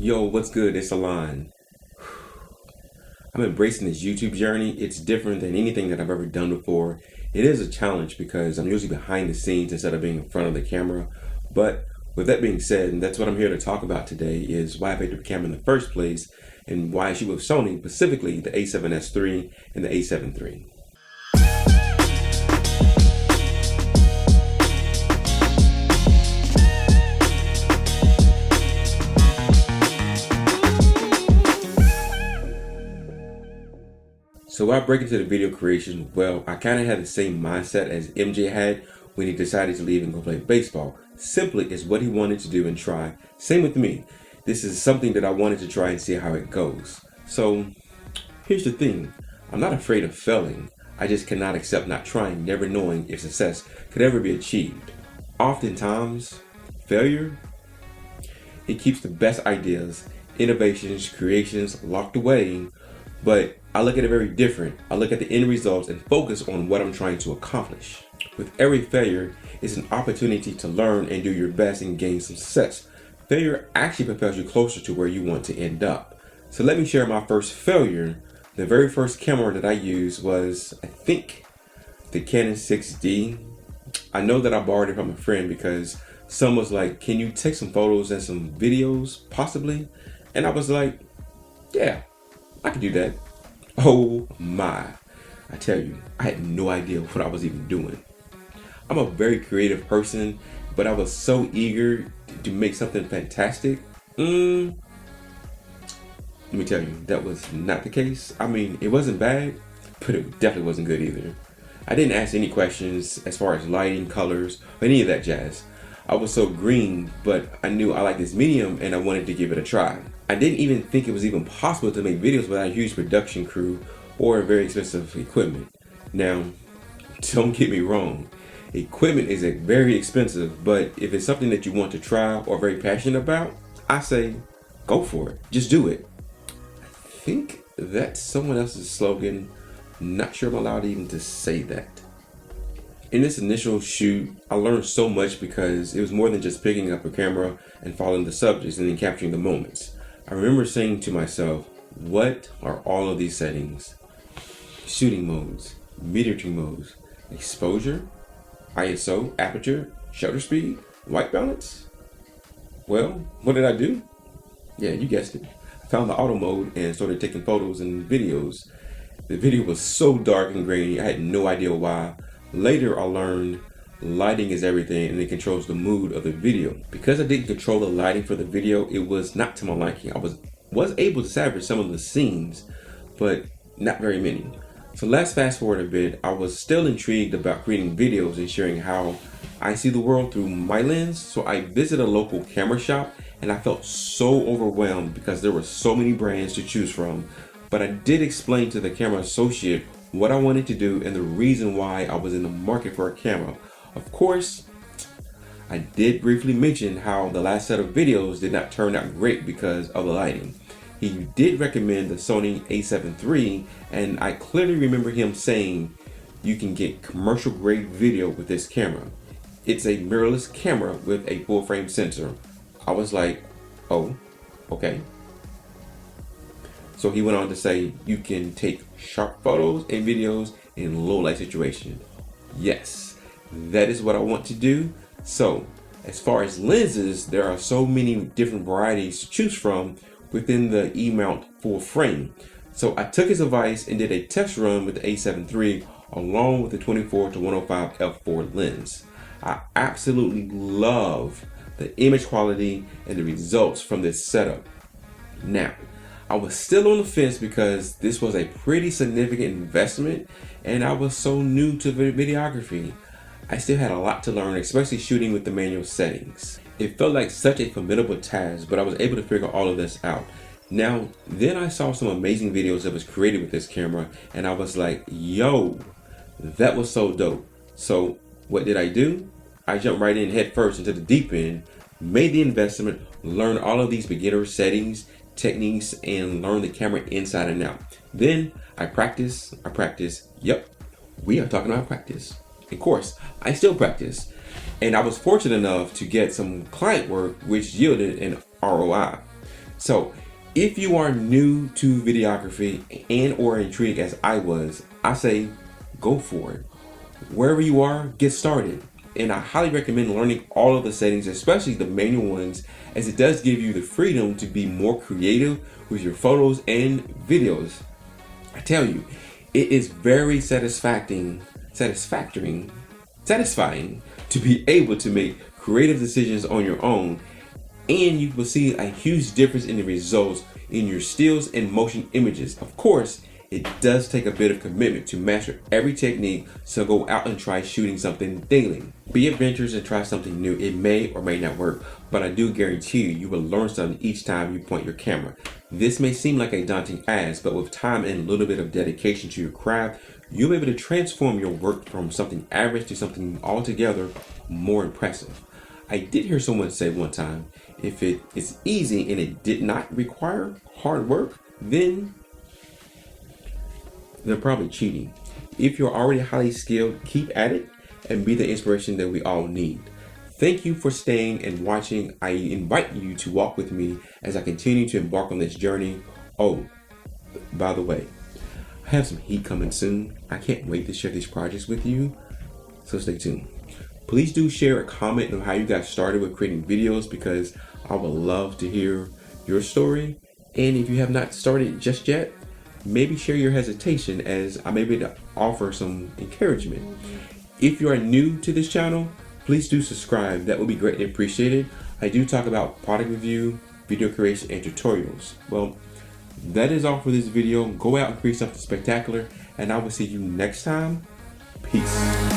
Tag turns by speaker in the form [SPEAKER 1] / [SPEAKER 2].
[SPEAKER 1] Yo, what's good? It's Aalon. I'm embracing this YouTube journey. It's different than anything that I've ever done before. It is a challenge because I'm usually behind the scenes instead of being in front of the camera. But with that being said, and that's what I'm here to talk about today, is why I picked up a camera in the first place and why I shoot with Sony, specifically the a7S III and the a7 III. So why break into the video creation? Well, I kind of had the same mindset as MJ had when he decided to leave and go play baseball. Simply is what he wanted to do and try. Same with me. This is something that I wanted to try and see how it goes. So here's the thing. I'm not afraid of failing. I just cannot accept not trying, never knowing if success could ever be achieved. Oftentimes, failure, it keeps the best ideas, innovations, creations locked away. But I look at it very different. I look at the end results and focus on what I'm trying to accomplish. With every failure, it's an opportunity to learn and do your best and gain some success. Failure actually propels you closer to where you want to end up. So let me share my first failure. The very first camera that I used was, I think, the Canon 6D. I know that I borrowed it from a friend because someone was like, can you take some photos and some videos, possibly? And I was like, yeah, I could do that. Oh my, I tell you, I had no idea what I was even doing. I'm a very creative person, but I was so eager to make something fantastic. Let me tell you, that was not the case. I mean, it wasn't bad, but it definitely wasn't good either. I didn't ask any questions as far as lighting, colors, or any of that jazz. I was so green, but I knew I liked this medium and I wanted to give it a try. I didn't even think it was even possible to make videos without a huge production crew or very expensive equipment. Now, don't get me wrong, equipment is very expensive, but if it's something that you want to try or very passionate about, I say go for it. Just do it. I think that's someone else's slogan. Not sure I'm allowed even to say that. In this initial shoot, I learned so much because it was more than just picking up a camera and following the subjects and then capturing the moments. I remember saying to myself, what are all of these settings? Shooting modes, metering modes, exposure, ISO, aperture, shutter speed, white balance? Well, what did I do? Yeah, you guessed it. I found the auto mode and started taking photos and videos. The video was so dark and grainy, I had no idea why. Later, I learned lighting is everything and it controls the mood of the video. Because I didn't control the lighting for the video, it was not to my liking. I was able to salvage some of the scenes, but not very many. So let's fast forward a bit. I was still intrigued about creating videos and sharing how I see the world through my lens. So I visited a local camera shop and I felt so overwhelmed because there were so many brands to choose from. But I did explain to the camera associate what I wanted to do and the reason why I was in the market for a camera. Of course, I did briefly mention how the last set of videos did not turn out great because of the lighting. He did recommend the Sony a7 III, and I clearly remember him saying you can get commercial grade video with this camera. It's a mirrorless camera with a full frame sensor. I was like, oh, okay. So he went on to say you can take sharp photos and videos in low light situations. Yes, that is what I want to do. So as far as lenses, there are so many different varieties to choose from within the E-mount full frame. So I took his advice and did a test run with the a7 III along with the 24-105 f4 lens. I absolutely love the image quality and the results from this setup. Now, I was still on the fence because this was a pretty significant investment and I was so new to videography. I still had a lot to learn, especially shooting with the manual settings. It felt like such a formidable task, but I was able to figure all of this out. Now, then I saw some amazing videos that was created with this camera and I was like, yo, that was so dope. So what did I do? I jumped right in head first into the deep end, made the investment, learned all of these beginner settings, techniques, and learned the camera inside and out. Then I practice. Yep, we are talking about practice. Of course, I still practice. And I was fortunate enough to get some client work which yielded an ROI. So if you are new to videography and or intrigued as I was, I say go for it. Wherever you are, get started. And I highly recommend learning all of the settings, especially the manual ones, as it does give you the freedom to be more creative with your photos and videos. I tell you, it is very satisfying to be able to make creative decisions on your own, and you will see a huge difference in the results in your stills and motion images. Of course, it does take a bit of commitment to master every technique, so go out and try shooting something daily. Be adventurous and try something new. It may or may not work, but I do guarantee you will learn something each time you point your camera. This may seem like a daunting ask, but with time and a little bit of dedication to your craft, you'll be able to transform your work from something average to something altogether more impressive. I did hear someone say one time, if it is easy and it did not require hard work, then they're probably cheating. If you're already highly skilled, keep at it and be the inspiration that we all need. Thank you for staying and watching. I invite you to walk with me as I continue to embark on this journey. Oh, by the way, I have some heat coming soon. I can't wait to share these projects with you, so stay tuned. Please do share a comment on how you got started with creating videos, because I would love to hear your story. And if you have not started just yet, maybe share your hesitation, as I may be able to offer some encouragement. If you are new to this channel, please do subscribe. That would be greatly appreciated. I do talk about product review, video creation, and tutorials. Well, that is all for this video. Go out and create something spectacular, and I will see you next time. Peace.